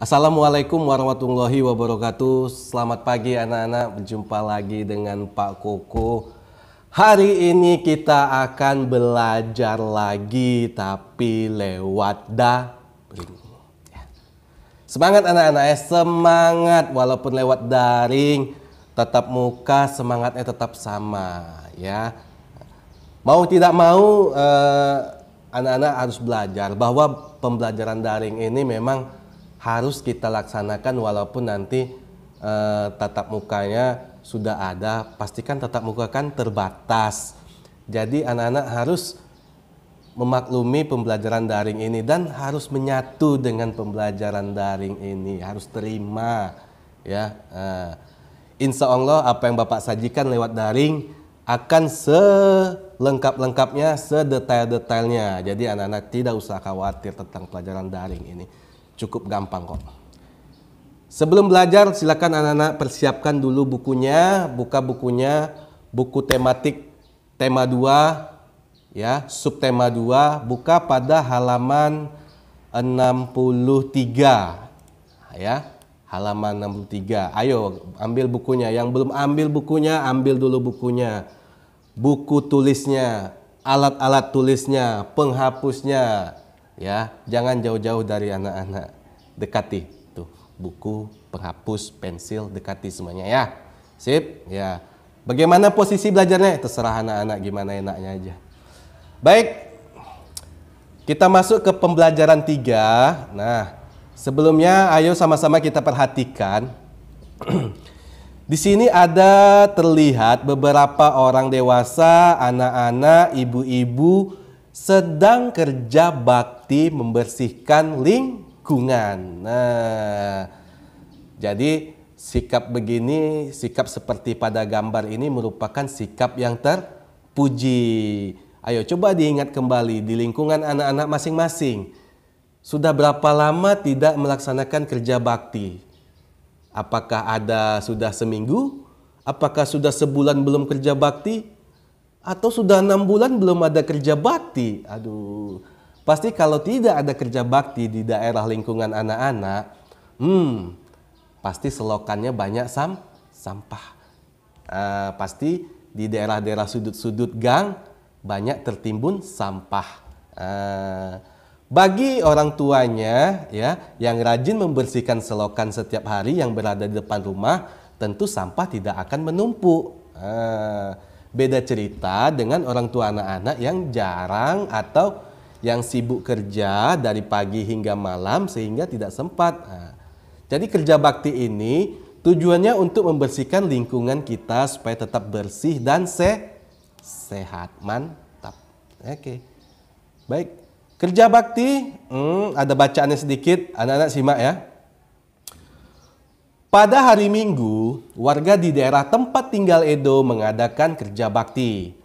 Assalamualaikum warahmatullahi wabarakatuh. Selamat pagi anak-anak, berjumpa lagi dengan Pak Koko. Hari ini kita akan belajar lagi tapi lewat daring. Semangat anak-anak ya, semangat walaupun lewat daring, tetap muka semangatnya tetap sama ya. Mau tidak mau anak-anak harus belajar bahwa pembelajaran daring ini memang harus kita laksanakan walaupun nanti tatap mukanya sudah ada, pastikan tatap muka kan terbatas. Jadi anak-anak harus memaklumi pembelajaran daring ini dan harus menyatu dengan pembelajaran daring ini, harus terima ya. Insya Allah apa yang Bapak sajikan lewat daring akan selengkap-lengkapnya, sedetail-detailnya. Jadi anak-anak tidak usah khawatir tentang pelajaran daring ini. Cukup gampang kok. Sebelum belajar silakan anak-anak persiapkan dulu bukunya, buka bukunya, buku tematik tema 2 ya, subtema 2, buka pada halaman 63 ya, halaman 63. Ayo ambil bukunya, yang belum ambil bukunya ambil dulu bukunya. Buku tulisnya, alat-alat tulisnya, penghapusnya. Ya, jangan jauh-jauh dari anak-anak, dekati tuh buku, penghapus, pensil, dekati semuanya ya. Sip, ya. Bagaimana posisi belajarnya? Terserah anak-anak gimana enaknya aja. Baik, kita masuk ke pembelajaran 3. Nah, sebelumnya ayo sama-sama kita perhatikan. Di sini ada terlihat beberapa orang dewasa, anak-anak, ibu-ibu sedang kerja bakti membersihkan lingkungan. Nah, jadi sikap begini, sikap seperti pada gambar ini merupakan sikap yang terpuji. Ayo coba diingat kembali di lingkungan anak-anak masing-masing. Sudah berapa lama tidak melaksanakan kerja bakti? Apakah ada sudah seminggu? Apakah sudah sebulan belum kerja bakti? Atau sudah 6 bulan belum ada kerja bakti? Aduh, pasti kalau tidak ada kerja bakti di daerah lingkungan anak-anak, pasti selokannya banyak sampah. Pasti di daerah-daerah sudut-sudut gang banyak tertimbun sampah. Bagi orang tuanya ya yang rajin membersihkan selokan setiap hari yang berada di depan rumah, tentu sampah tidak akan menumpuk. Beda cerita dengan orang tua anak-anak yang jarang atau yang sibuk kerja dari pagi hingga malam sehingga tidak sempat. Jadi kerja bakti ini tujuannya untuk membersihkan lingkungan kita supaya tetap bersih dan sehat. Mantap. Oke. Baik. Kerja bakti, ada bacaannya sedikit, anak-anak simak ya. Pada hari Minggu, warga di daerah tempat tinggal Edo mengadakan kerja bakti.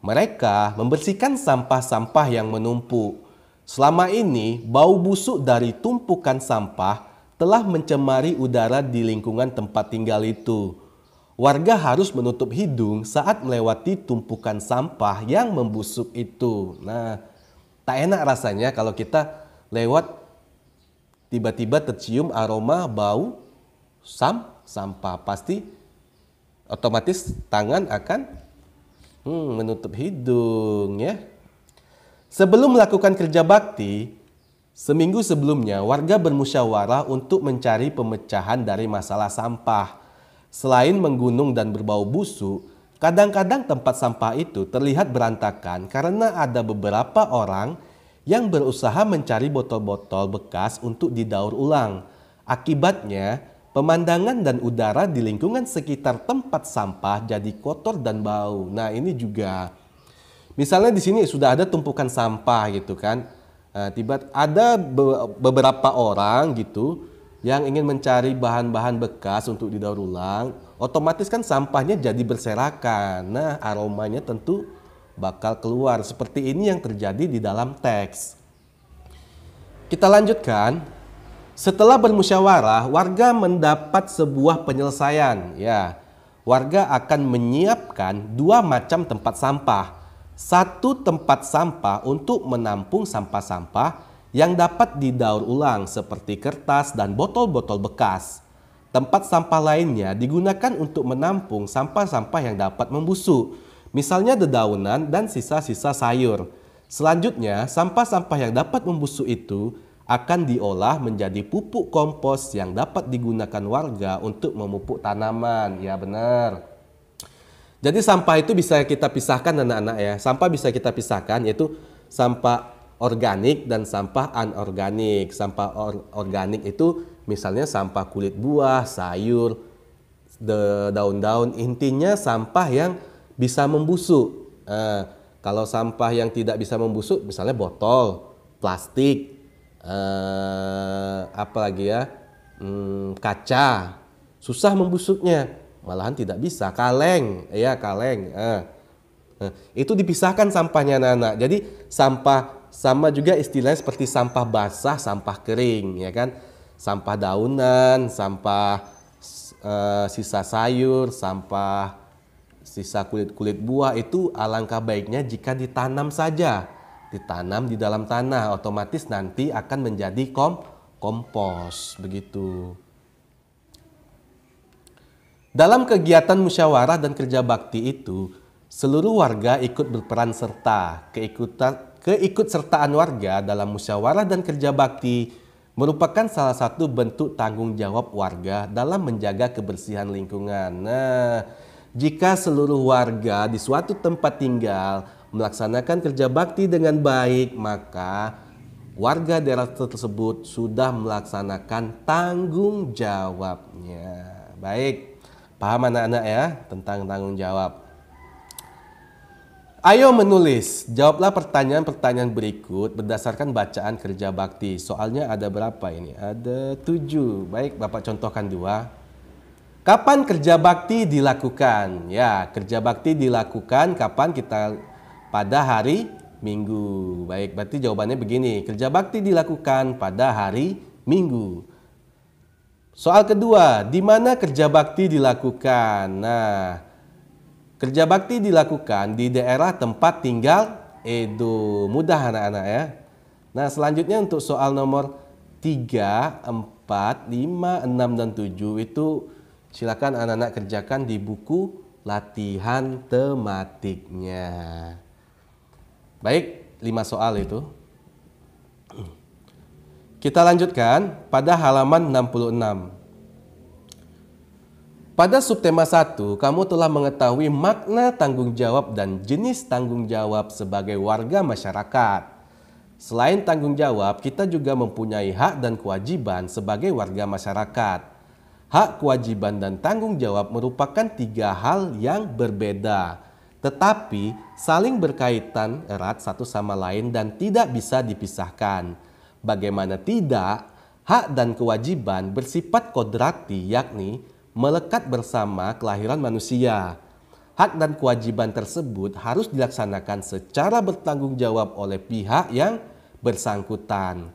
Mereka membersihkan sampah-sampah yang menumpuk. Selama ini, bau busuk dari tumpukan sampah telah mencemari udara di lingkungan tempat tinggal itu. Warga harus menutup hidung saat melewati tumpukan sampah yang membusuk itu. Nah, tak enak rasanya kalau kita lewat tiba-tiba tercium aroma bau sampah, pasti otomatis tangan akan menutup hidung ya. Sebelum melakukan kerja bakti, seminggu sebelumnya warga bermusyawarah untuk mencari pemecahan dari masalah sampah. Selain menggunung dan berbau busuk, kadang-kadang tempat sampah itu terlihat berantakan karena ada beberapa orang yang berusaha mencari botol-botol bekas untuk didaur ulang. Akibatnya, pemandangan dan udara di lingkungan sekitar tempat sampah jadi kotor dan bau. Nah, ini juga misalnya di sini sudah ada tumpukan sampah gitu kan. Tiba ada beberapa orang gitu yang ingin mencari bahan-bahan bekas untuk didaur ulang, otomatis kan sampahnya jadi berserakan. Nah, aromanya tentu bakal keluar. Seperti ini yang terjadi di dalam teks. Kita lanjutkan. Setelah bermusyawarah, warga mendapat sebuah penyelesaian. Ya, warga akan menyiapkan 2 macam tempat sampah. Satu tempat sampah untuk menampung sampah-sampah yang dapat didaur ulang seperti kertas dan botol-botol bekas. Tempat sampah lainnya digunakan untuk menampung sampah-sampah yang dapat membusuk, misalnya dedaunan dan sisa-sisa sayur. Selanjutnya, sampah-sampah yang dapat membusuk itu akan diolah menjadi pupuk kompos yang dapat digunakan warga untuk memupuk tanaman. Ya benar. Jadi sampah itu bisa kita pisahkan anak-anak ya. Sampah bisa kita pisahkan yaitu sampah organik dan sampah anorganik. Sampah organik itu misalnya sampah kulit buah, sayur, daun-daun. Intinya sampah yang bisa membusuk. Kalau sampah yang tidak bisa membusuk misalnya botol, plastik, apa lagi ya, kaca, susah membusuknya. Malahan tidak bisa, kaleng, ya kaleng. Itu dipisahkan sampahnya anak-anak. Jadi sampah sama juga istilahnya seperti sampah basah, sampah kering, ya kan? Sampah daunan, sampah sisa sayur, sampah sisa kulit-kulit buah itu alangkah baiknya jika ditanam saja. Ditanam di dalam tanah, otomatis nanti akan menjadi kompos, begitu. Dalam kegiatan musyawarah dan kerja bakti itu, seluruh warga ikut berperan serta. Keikutsertaan warga dalam musyawarah dan kerja bakti merupakan salah satu bentuk tanggung jawab warga dalam menjaga kebersihan lingkungan. Nah, jika seluruh warga di suatu tempat tinggal melaksanakan kerja bakti dengan baik, maka warga daerah tersebut sudah melaksanakan tanggung jawabnya. Baik. Paham anak-anak ya tentang tanggung jawab. Ayo menulis, jawablah pertanyaan-pertanyaan berikut berdasarkan bacaan kerja bakti. Soalnya ada berapa ini? Ada 7. Baik, Bapak contohkan 2. Kapan kerja bakti dilakukan? Ya, kerja bakti dilakukan kapan kita pada hari Minggu. Baik, berarti jawabannya begini. Kerja bakti dilakukan pada hari Minggu. Soal kedua, di mana kerja bakti dilakukan? Nah, kerja bakti dilakukan di daerah tempat tinggal Edo. Mudah anak-anak ya. Nah, selanjutnya untuk soal nomor 3, 4, 5, 6, dan 7 itu silakan anak-anak kerjakan di buku latihan tematiknya. Baik, 5 soal itu. Kita lanjutkan pada halaman 66. Pada subtema 1, kamu telah mengetahui makna tanggung jawab dan jenis tanggung jawab sebagai warga masyarakat. Selain tanggung jawab, kita juga mempunyai hak dan kewajiban sebagai warga masyarakat. Hak, kewajiban, dan tanggung jawab merupakan 3 hal yang berbeda, tetapi saling berkaitan erat satu sama lain dan tidak bisa dipisahkan. Bagaimana tidak, hak dan kewajiban bersifat kodrati, yakni melekat bersama kelahiran manusia. Hak dan kewajiban tersebut harus dilaksanakan secara bertanggung jawab oleh pihak yang bersangkutan.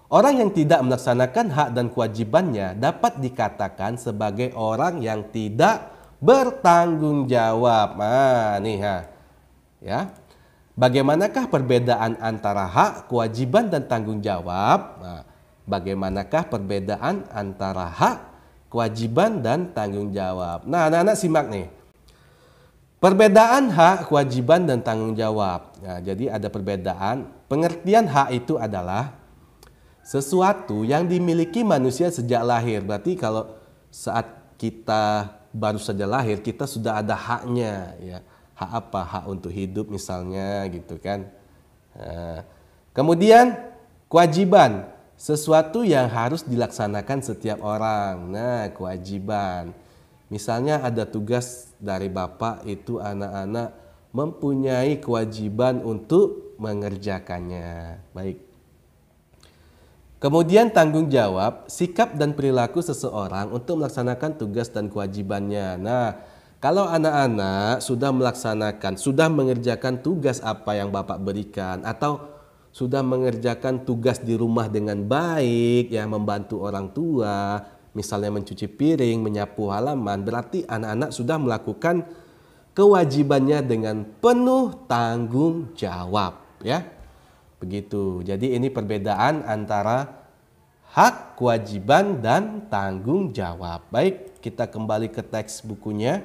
Orang yang tidak melaksanakan hak dan kewajibannya dapat dikatakan sebagai orang yang tidak bertanggung jawab. Ya. Bagaimanakah perbedaan antara hak, kewajiban, dan tanggung jawab? Nah, bagaimanakah perbedaan antara hak, kewajiban, dan tanggung jawab? Nah, anak-anak simak nih. Perbedaan hak, kewajiban, dan tanggung jawab. Nah, jadi ada perbedaan. Pengertian hak itu adalah sesuatu yang dimiliki manusia sejak lahir. Berarti kalau saat kita baru saja lahir, kita sudah ada haknya, ya. Hak apa? Hak untuk hidup misalnya gitu kan. Kemudian kewajiban, sesuatu yang harus dilaksanakan setiap orang. Nah, kewajiban. Misalnya ada tugas dari Bapak, itu anak-anak mempunyai kewajiban untuk mengerjakannya. Baik. Kemudian tanggung jawab, sikap dan perilaku seseorang untuk melaksanakan tugas dan kewajibannya. Nah, kalau anak-anak sudah melaksanakan, sudah mengerjakan tugas apa yang Bapak berikan, atau sudah mengerjakan tugas di rumah dengan baik, ya membantu orang tua, misalnya mencuci piring, menyapu halaman, berarti anak-anak sudah melakukan kewajibannya dengan penuh tanggung jawab, ya. Begitu. Jadi ini perbedaan antara hak, kewajiban, dan tanggung jawab. Baik, kita kembali ke teks bukunya.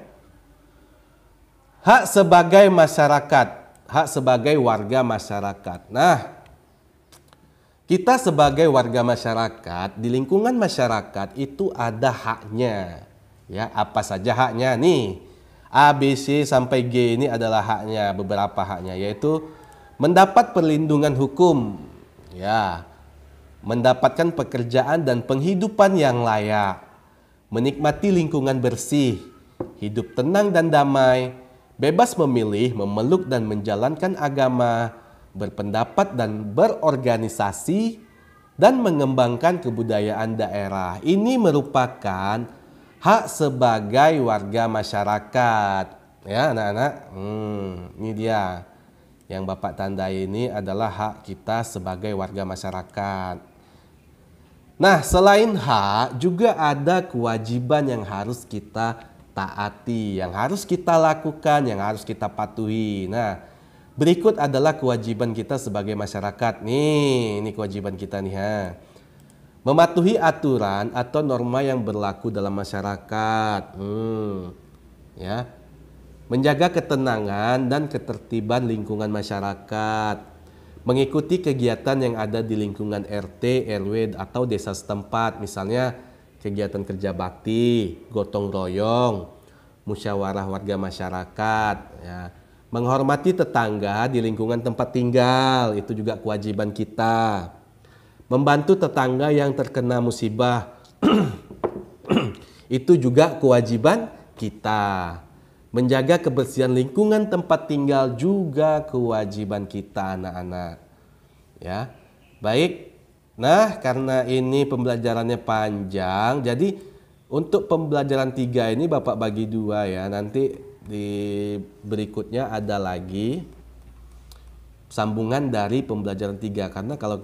Hak sebagai masyarakat, hak sebagai warga masyarakat. Nah, kita sebagai warga masyarakat, di lingkungan masyarakat itu ada haknya. Ya, apa saja haknya nih? A, B, C sampai G ini adalah haknya, beberapa haknya, yaitu mendapat perlindungan hukum, ya, mendapatkan pekerjaan dan penghidupan yang layak, menikmati lingkungan bersih, hidup tenang dan damai, bebas memilih, memeluk dan menjalankan agama, berpendapat dan berorganisasi, dan mengembangkan kebudayaan daerah. Ini merupakan hak sebagai warga masyarakat. Ya anak-anak, ini dia. Yang Bapak tandai ini adalah hak kita sebagai warga masyarakat. Nah, selain hak, juga ada kewajiban yang harus kita taati, yang harus kita lakukan, yang harus kita patuhi. Nah, berikut adalah kewajiban kita sebagai masyarakat. Nih, ini kewajiban kita nih ha. Mematuhi aturan atau norma yang berlaku dalam masyarakat. Ya. Menjaga ketenangan dan ketertiban lingkungan masyarakat. Mengikuti kegiatan yang ada di lingkungan RT, RW atau desa setempat. Misalnya kegiatan kerja bakti, gotong royong, musyawarah warga masyarakat, ya. Menghormati tetangga di lingkungan tempat tinggal, itu juga kewajiban kita. Membantu tetangga yang terkena musibah, itu juga kewajiban kita. Menjaga kebersihan lingkungan tempat tinggal juga kewajiban kita, anak-anak. Ya, baik. Nah, karena ini pembelajarannya panjang, jadi untuk pembelajaran 3 ini Bapak bagi 2 ya. Nanti di berikutnya ada lagi sambungan dari pembelajaran 3, karena kalau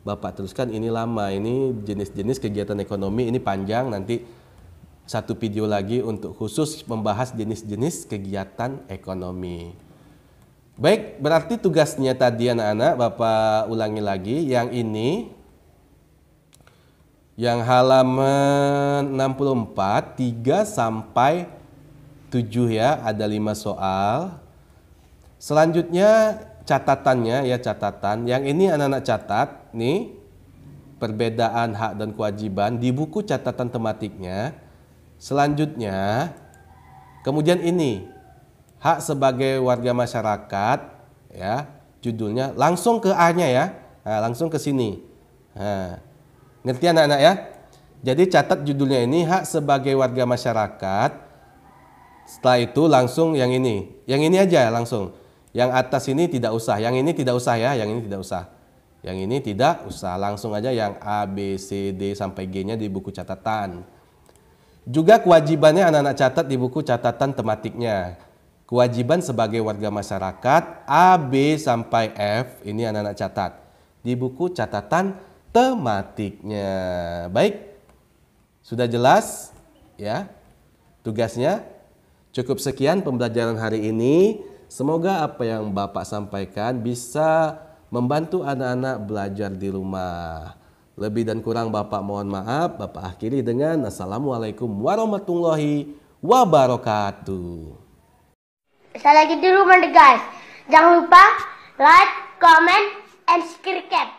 Bapak teruskan ini lama, ini jenis-jenis kegiatan ekonomi ini panjang, nanti satu video lagi untuk khusus membahas jenis-jenis kegiatan ekonomi. Baik, berarti tugasnya tadi anak-anak Bapak ulangi lagi, yang ini yang halaman 64 3 sampai 7 ya, ada 5 soal. Selanjutnya catatannya ya, catatan. Yang ini anak-anak catat nih, perbedaan hak dan kewajiban di buku catatan tematiknya. Selanjutnya, kemudian ini hak sebagai warga masyarakat ya, judulnya langsung ke A-nya ya. Nah, langsung ke sini. Nah, ngerti anak-anak ya? Jadi catat judulnya ini hak sebagai warga masyarakat. Setelah itu langsung yang ini aja langsung. Yang atas ini tidak usah, yang ini tidak usah ya, yang ini tidak usah. Yang ini tidak usah, langsung aja yang A, B, C, D sampai G-nya di buku catatan. Juga kewajibannya anak-anak catat di buku catatan tematiknya. Kewajiban sebagai warga masyarakat A, B sampai F ini anak-anak catat di buku catatan tematiknya. Baik, sudah jelas ya tugasnya. Cukup sekian pembelajaran hari ini. Semoga apa yang Bapak sampaikan bisa membantu anak-anak belajar di rumah. Lebih dan kurang Bapak mohon maaf. Bapak akhiri dengan Assalamualaikum warahmatullahi wabarakatuh. Saya lagi di rumah deh guys. Jangan lupa like, comment, and subscribe.